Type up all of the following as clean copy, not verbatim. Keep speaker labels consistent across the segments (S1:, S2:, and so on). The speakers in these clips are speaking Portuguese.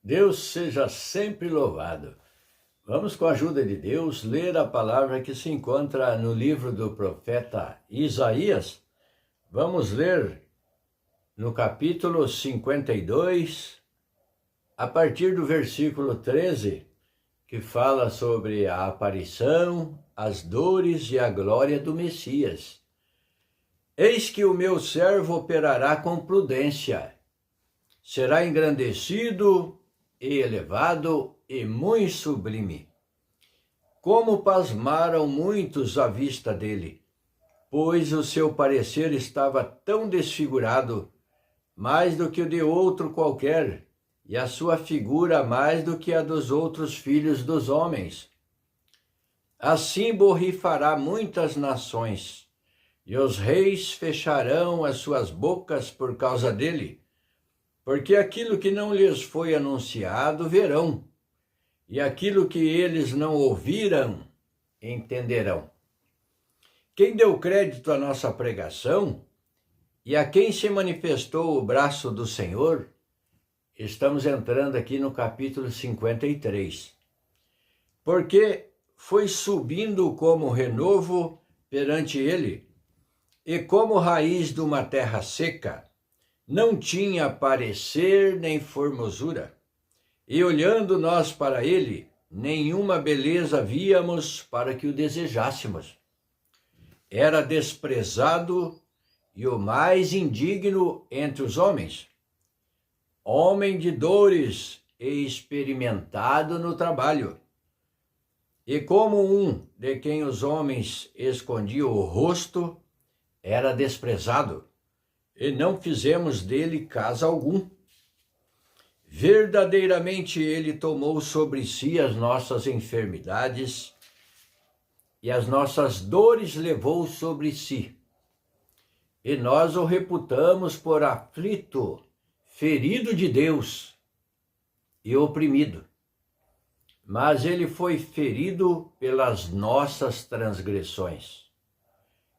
S1: Deus seja sempre louvado. Vamos, com a ajuda de Deus, ler a palavra que se encontra no livro do profeta Isaías. Vamos ler no capítulo 52, a partir do versículo 13, que fala sobre a aparição, as dores e a glória do Messias. Eis que o meu servo operará com prudência, será engrandecido e elevado e muito sublime. Como pasmaram muitos à vista dele, pois o seu parecer estava tão desfigurado, mais do que o de outro qualquer, e a sua figura mais do que a dos outros filhos dos homens. Assim borrifará muitas nações, e os reis fecharão as suas bocas por causa dele, porque aquilo que não lhes foi anunciado verão, e aquilo que eles não ouviram entenderão. Quem deu crédito à nossa pregação e a quem se manifestou o braço do Senhor? Estamos entrando aqui no capítulo 53. Porque foi subindo como renovo perante ele, e como raiz de uma terra seca, não tinha parecer nem formosura, e olhando nós para ele, nenhuma beleza víamos para que o desejássemos. Era desprezado e o mais indigno entre os homens, homem de dores e experimentado no trabalho. E como um de quem os homens escondiam o rosto, era desprezado, e não fizemos dele caso algum. Verdadeiramente ele tomou sobre si as nossas enfermidades e as nossas dores levou sobre si. E nós o reputamos por aflito, ferido de Deus e oprimido. Mas ele foi ferido pelas nossas transgressões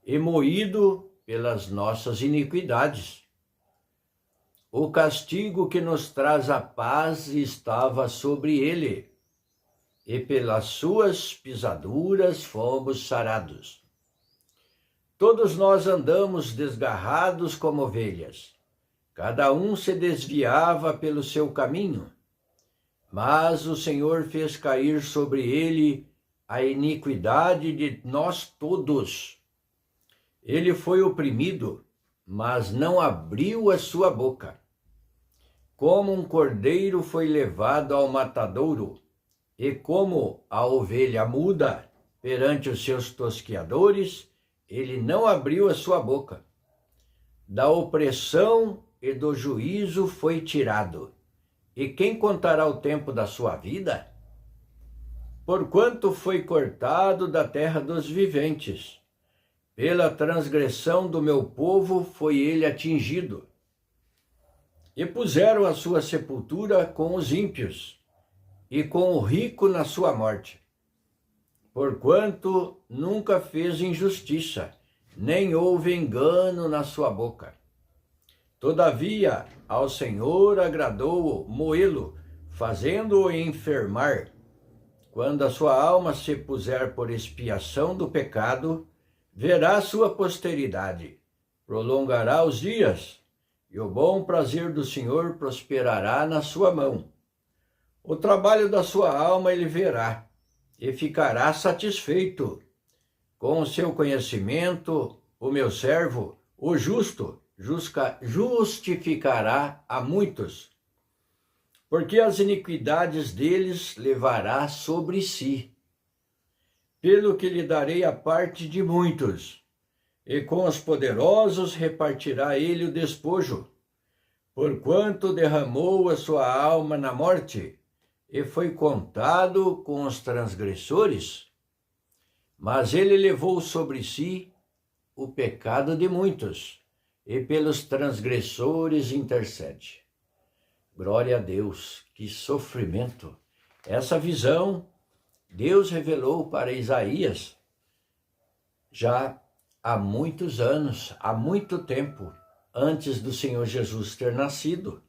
S1: e moído pelas nossas iniquidades. O castigo que nos traz a paz estava sobre ele, e pelas suas pisaduras fomos sarados. Todos nós andamos desgarrados como ovelhas, cada um se desviava pelo seu caminho, mas o Senhor fez cair sobre ele a iniquidade de nós todos. Ele foi oprimido, mas não abriu a sua boca. Como um cordeiro foi levado ao matadouro, e como a ovelha muda perante os seus tosqueadores, ele não abriu a sua boca. Da opressão e do juízo foi tirado. E quem contará o tempo da sua vida? Porquanto foi cortado da terra dos viventes, pela transgressão do meu povo foi ele atingido. E puseram a sua sepultura com os ímpios, e com o rico na sua morte. Porquanto nunca fez injustiça, nem houve engano na sua boca. Todavia, ao Senhor agradou moê-lo, fazendo-o enfermar. Quando a sua alma se puser por expiação do pecado, verá sua posteridade, prolongará os dias, e o bom prazer do Senhor prosperará na sua mão. O trabalho da sua alma ele verá, e ficará satisfeito. Com o seu conhecimento, o meu servo, o justo, justificará a muitos, porque as iniquidades deles levará sobre si. Pelo que lhe darei a parte de muitos, e com os poderosos repartirá ele o despojo, porquanto derramou a sua alma na morte, e foi contado com os transgressores. Mas ele levou sobre si o pecado de muitos, e pelos transgressores intercede. Glória a Deus, que sofrimento! Essa visão Deus revelou para Isaías já há muitos anos, há muito tempo, antes do Senhor Jesus ter nascido.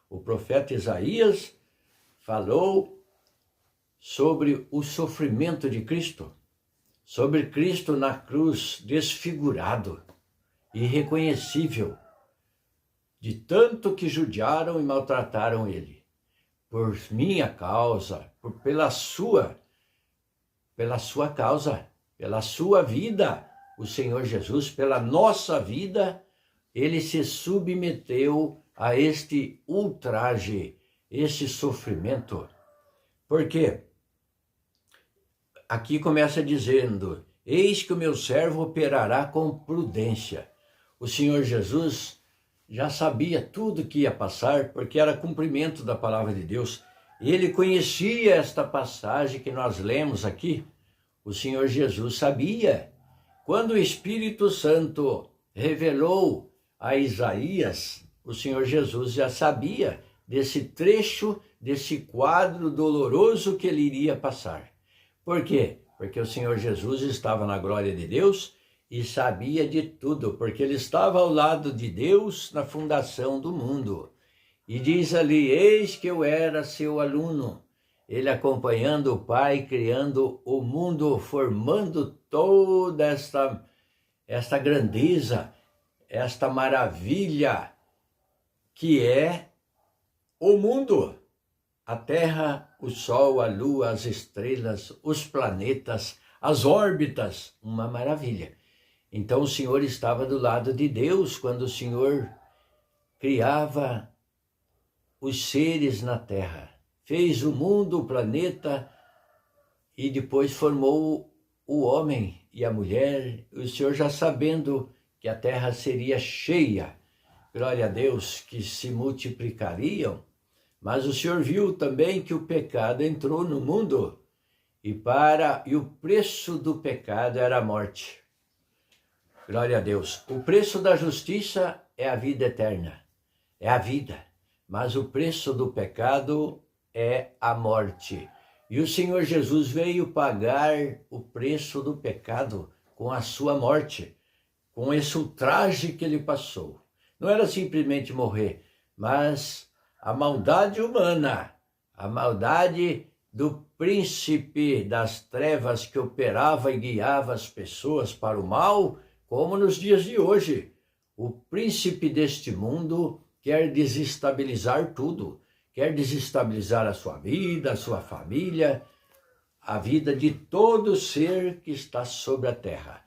S1: O profeta Isaías falou sobre o sofrimento de Cristo, sobre Cristo na cruz, desfigurado, irreconhecível, de tanto que judiaram e maltrataram ele. Por minha causa, pela sua causa, pela sua vida, o Senhor Jesus, pela nossa vida, ele se submeteu a este ultraje, este sofrimento. Por quê? Aqui começa dizendo: eis que o meu servo operará com prudência. O Senhor Jesus já sabia tudo que ia passar, porque era cumprimento da palavra de Deus. Ele conhecia esta passagem que nós lemos aqui. O Senhor Jesus sabia. Quando o Espírito Santo revelou a Isaías, o Senhor Jesus já sabia desse trecho, desse quadro doloroso que ele iria passar. Por quê? Porque o Senhor Jesus estava na glória de Deus e sabia de tudo, porque ele estava ao lado de Deus na fundação do mundo. E diz ali: eis que eu era seu aluno, ele acompanhando o Pai, criando o mundo, formando toda esta grandeza, esta maravilha que é o mundo. A terra, o sol, a lua, as estrelas, os planetas, as órbitas, uma maravilha. Então o Senhor estava do lado de Deus quando o Senhor criava os seres na terra. Fez o mundo, o planeta, e depois formou o homem e a mulher. O Senhor já sabendo que a terra seria cheia, glória a Deus, que se multiplicariam. Mas o Senhor viu também que o pecado entrou no mundo e o preço do pecado era a morte. Glória a Deus. O preço da justiça é a vida eterna, é a vida. Mas o preço do pecado é a morte. E o Senhor Jesus veio pagar o preço do pecado com a sua morte, com esse ultraje que ele passou. Não era simplesmente morrer, mas a maldade humana, a maldade do príncipe das trevas que operava e guiava as pessoas para o mal, como nos dias de hoje. O príncipe deste mundo quer desestabilizar tudo, quer desestabilizar a sua vida, a sua família, a vida de todo ser que está sobre a terra.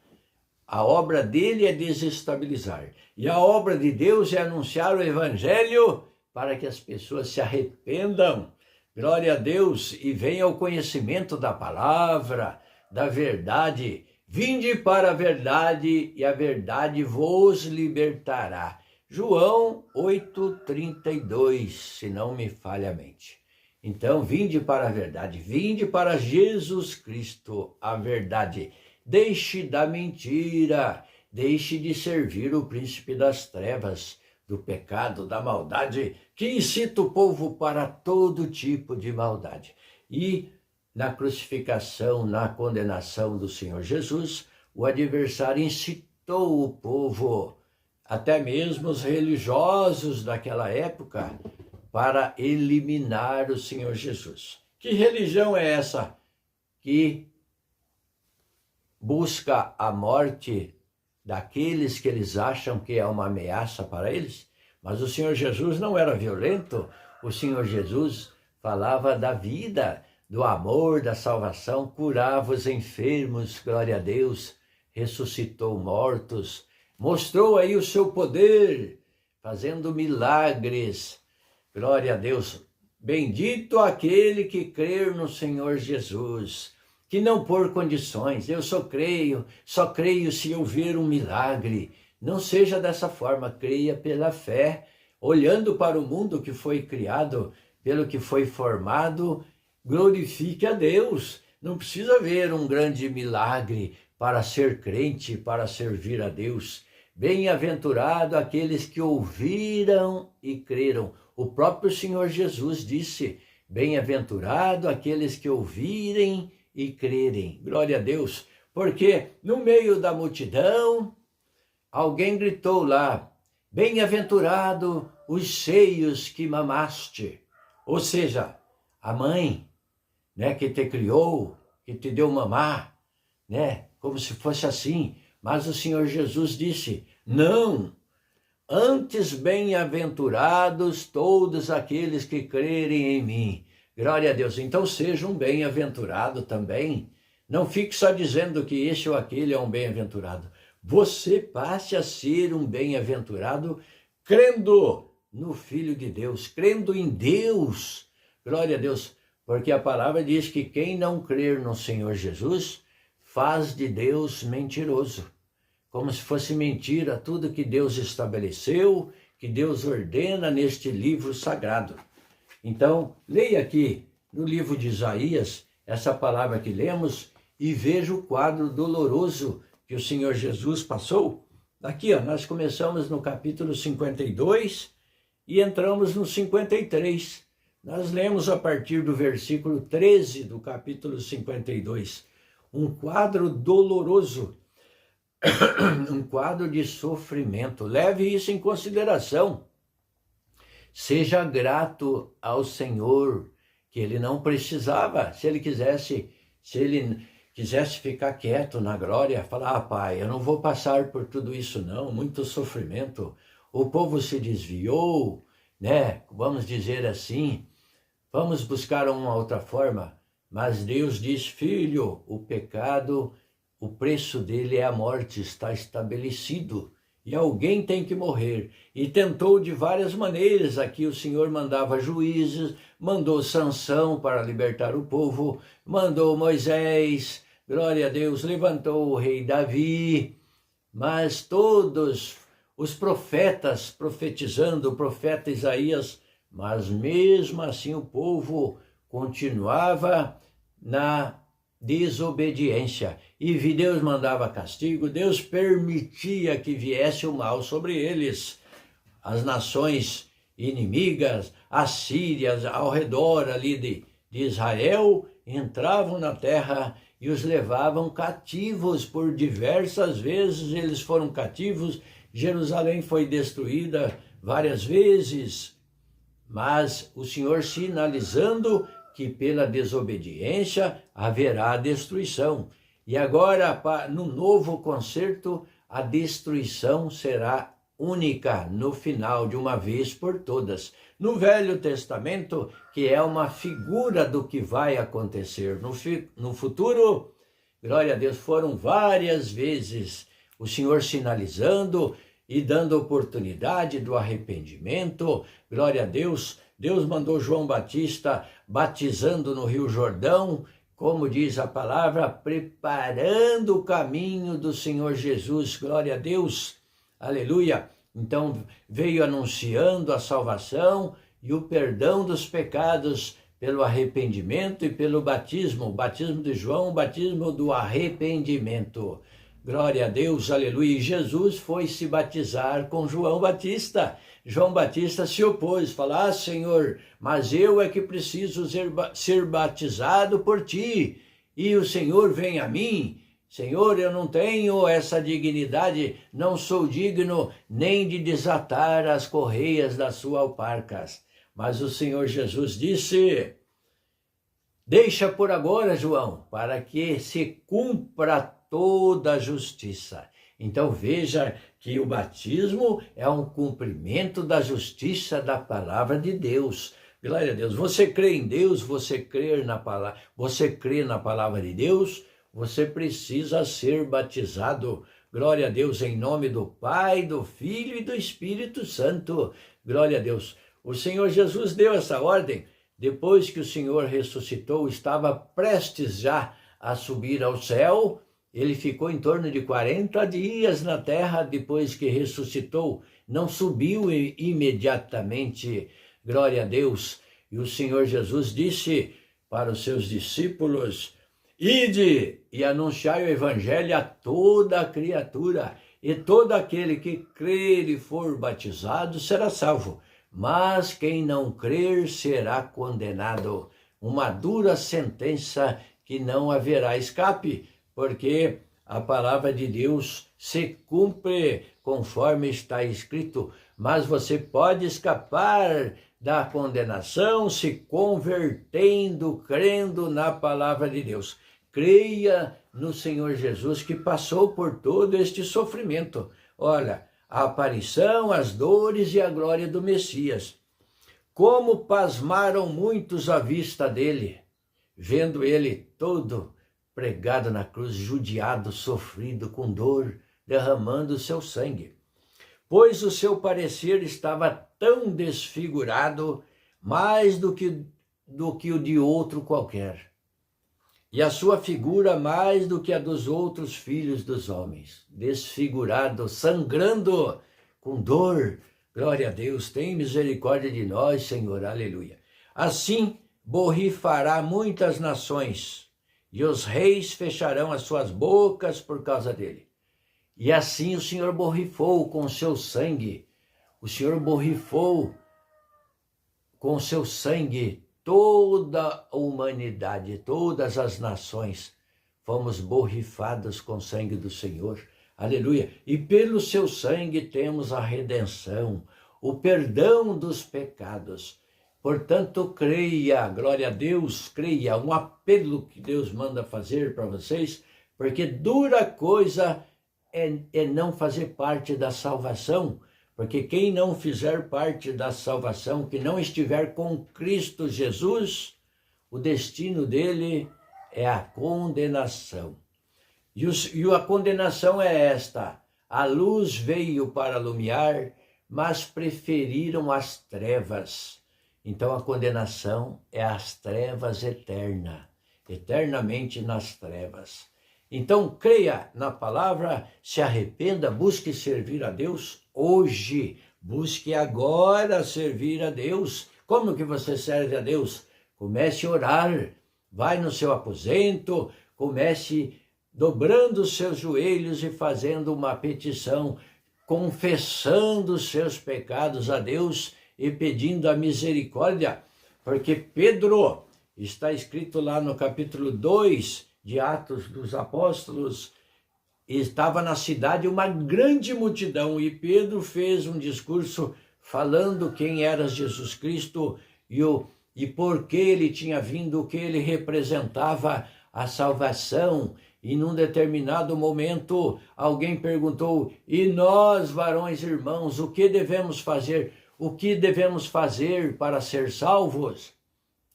S1: A obra dele é desestabilizar. E a obra de Deus é anunciar o evangelho para que as pessoas se arrependam, glória a Deus, e venham ao conhecimento da palavra, da verdade. Vinde para a verdade e a verdade vos libertará. João 8,32, se não me falha a mente. Então, vinde para a verdade, vinde para Jesus Cristo, a verdade. Deixe da mentira, deixe de servir o príncipe das trevas, do pecado, da maldade, que incita o povo para todo tipo de maldade. E na crucificação, na condenação do Senhor Jesus, o adversário incitou o povo, até mesmo os religiosos daquela época, para eliminar o Senhor Jesus. Que religião é essa que busca a morte daqueles que eles acham que é uma ameaça para eles? Mas o Senhor Jesus não era violento. O Senhor Jesus falava da vida, do amor, da salvação, curava os enfermos, glória a Deus, ressuscitou mortos, mostrou aí o seu poder, fazendo milagres, glória a Deus. Bendito aquele que crer no Senhor Jesus, que não por condições, eu só creio se eu ver um milagre. Não seja dessa forma, creia pela fé, olhando para o mundo que foi criado, pelo que foi formado, glorifique a Deus. Não precisa ver um grande milagre para ser crente, para servir a Deus. Bem-aventurado aqueles que ouviram e creram. O próprio Senhor Jesus disse: bem-aventurado aqueles que ouvirem e crerem. Glória a Deus. Porque no meio da multidão, alguém gritou lá: bem-aventurado os seios que mamaste. Ou seja, a mãe, né, que te criou, que te deu mamar, né, como se fosse assim. Mas o Senhor Jesus disse, não, antes bem-aventurados todos aqueles que crerem em mim. Glória a Deus. Então seja um bem-aventurado também. Não fique só dizendo que este ou aquele é um bem-aventurado. Você passe a ser um bem-aventurado crendo no Filho de Deus, crendo em Deus. Glória a Deus. Porque a palavra diz que quem não crer no Senhor Jesus faz de Deus mentiroso. Como se fosse mentira tudo que Deus estabeleceu, que Deus ordena neste livro sagrado. Então, leia aqui no livro de Isaías, essa palavra que lemos, e veja o quadro doloroso que o Senhor Jesus passou. Aqui, ó, nós começamos no capítulo 52 e entramos no 53. Nós lemos a partir do versículo 13 do capítulo 52. Um quadro doloroso, um quadro de sofrimento. Leve isso em consideração. Seja grato ao Senhor, que ele não precisava, se ele quisesse ficar quieto na glória, falar, Pai, eu não vou passar por tudo isso não, muito sofrimento. O povo se desviou, né? Vamos dizer assim, vamos buscar uma outra forma. Mas Deus diz, filho, o pecado, o preço dele é a morte, está estabelecido. E alguém tem que morrer. E tentou de várias maneiras. Aqui o Senhor mandava juízes, mandou Sansão para libertar o povo, mandou Moisés, glória a Deus, levantou o rei Davi. Mas todos os profetas profetizando, o profeta Isaías, mas mesmo assim o povo continuava na desobediência. E Deus mandava castigo, Deus permitia que viesse o mal sobre eles. As nações inimigas, as sírias ao redor ali de Israel, entravam na terra e os levavam cativos por diversas vezes. Eles foram cativos, Jerusalém foi destruída várias vezes, mas o Senhor sinalizando que pela desobediência haverá destruição. E agora, no novo concerto, a destruição será única no final, de uma vez por todas. No Velho Testamento, que é uma figura do que vai acontecer no futuro, glória a Deus, foram várias vezes o Senhor sinalizando e dando oportunidade do arrependimento. Glória a Deus. Deus mandou João Batista batizando no Rio Jordão, como diz a palavra, preparando o caminho do Senhor Jesus. Glória a Deus, aleluia. Então veio anunciando a salvação e o perdão dos pecados pelo arrependimento e pelo batismo. O batismo de João, o batismo do arrependimento. Glória a Deus, aleluia. E Jesus foi se batizar com João Batista. João Batista se opôs, falou, Senhor, mas eu é que preciso ser batizado por ti, e o Senhor vem a mim. Senhor, eu não tenho essa dignidade, não sou digno nem de desatar as correias das suas alparcas. Mas o Senhor Jesus disse, deixa por agora, João, para que se cumpra toda a justiça. Então veja que o batismo é um cumprimento da justiça da palavra de Deus. Glória a Deus. Você crê em Deus, você crê na palavra de Deus, você precisa ser batizado. Glória a Deus, em nome do Pai, do Filho e do Espírito Santo. Glória a Deus. O Senhor Jesus deu essa ordem. Depois que o Senhor ressuscitou, estava prestes já a subir ao céu. Ele ficou em torno de 40 dias na terra depois que ressuscitou. Não subiu imediatamente, glória a Deus. E o Senhor Jesus disse para os seus discípulos, ide e anunciai o evangelho a toda a criatura, e todo aquele que crer e for batizado será salvo, mas quem não crer será condenado. Uma dura sentença que não haverá escape, porque a palavra de Deus se cumpre conforme está escrito, mas você pode escapar da condenação se convertendo, crendo na palavra de Deus. Creia no Senhor Jesus, que passou por todo este sofrimento. Olha, a aparição, as dores e a glória do Messias. Como pasmaram muitos à vista dele, vendo ele todo pregado na cruz, judiado, sofrido, com dor, derramando o seu sangue. Pois o seu parecer estava tão desfigurado, mais do que o de outro qualquer, e a sua figura mais do que a dos outros filhos dos homens, desfigurado, sangrando, com dor. Glória a Deus, tem misericórdia de nós, Senhor, aleluia. Assim borrifará muitas nações, e os reis fecharão as suas bocas por causa dele. E assim o Senhor borrifou com seu sangue, o Senhor borrifou com seu sangue toda a humanidade, todas as nações. Fomos borrifados com o sangue do Senhor, aleluia. E pelo seu sangue temos a redenção, o perdão dos pecados. Portanto, creia, glória a Deus, creia, um apelo que Deus manda fazer para vocês, porque dura coisa é não fazer parte da salvação, porque quem não fizer parte da salvação, que não estiver com Cristo Jesus, o destino dele é a condenação. E a condenação é esta: a luz veio para iluminar, mas preferiram as trevas. Então a condenação é as trevas eterna, eternamente nas trevas. Então creia na palavra, se arrependa, busque servir a Deus hoje, busque agora servir a Deus. Como que você serve a Deus? Comece a orar, vai no seu aposento, comece dobrando os seus joelhos e fazendo uma petição, confessando os seus pecados a Deus e pedindo a misericórdia, porque Pedro, está escrito lá no capítulo 2 de Atos dos Apóstolos, estava na cidade uma grande multidão e Pedro fez um discurso falando quem era Jesus Cristo e por que ele tinha vindo, o que ele representava, a salvação. E num determinado momento alguém perguntou: e nós, varões irmãos, o que devemos fazer? O que devemos fazer para ser salvos?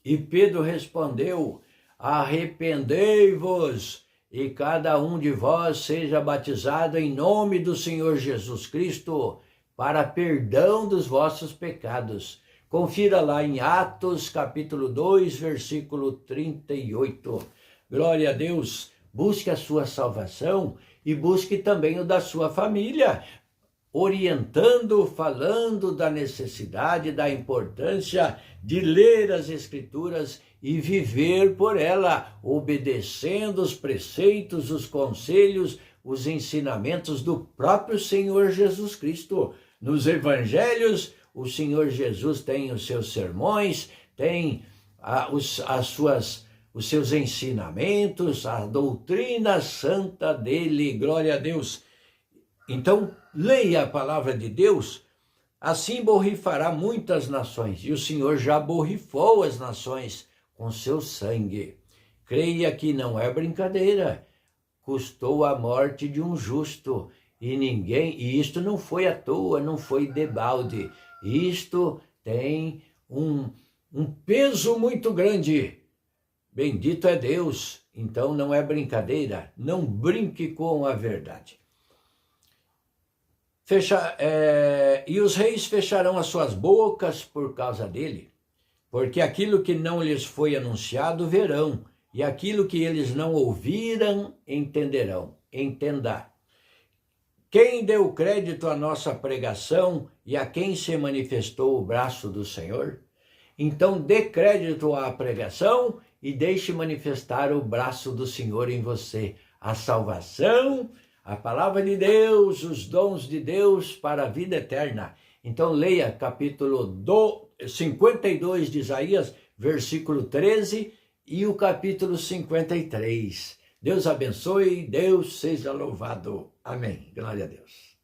S1: E Pedro respondeu: arrependei-vos e cada um de vós seja batizado em nome do Senhor Jesus Cristo para perdão dos vossos pecados. Confira lá em Atos capítulo 2, versículo 38. Glória a Deus. Busque a sua salvação e busque também o da sua família, orientando, falando da necessidade, da importância de ler as Escrituras e viver por ela, obedecendo os preceitos, os conselhos, os ensinamentos do próprio Senhor Jesus Cristo. Nos evangelhos, o Senhor Jesus tem os seus sermões, tem os seus ensinamentos, a doutrina santa dele, glória a Deus. Então, leia a palavra de Deus, assim borrifará muitas nações, e o Senhor já borrifou as nações com seu sangue. Creia que não é brincadeira, custou a morte de um justo, e isto não foi à toa, não foi debalde, isto tem um peso muito grande. Bendito é Deus, então não é brincadeira, não brinque com a verdade. E os reis fecharão as suas bocas por causa dele, porque aquilo que não lhes foi anunciado verão, e aquilo que eles não ouviram entenderão. Entenda. Quem deu crédito à nossa pregação e a quem se manifestou o braço do Senhor? Então dê crédito à pregação e deixe manifestar o braço do Senhor em você. A salvação, a palavra de Deus, os dons de Deus para a vida eterna. Então leia capítulo 52 de Isaías, versículo 13 e o capítulo 53. Deus abençoe, Deus seja louvado. Amém. Glória a Deus.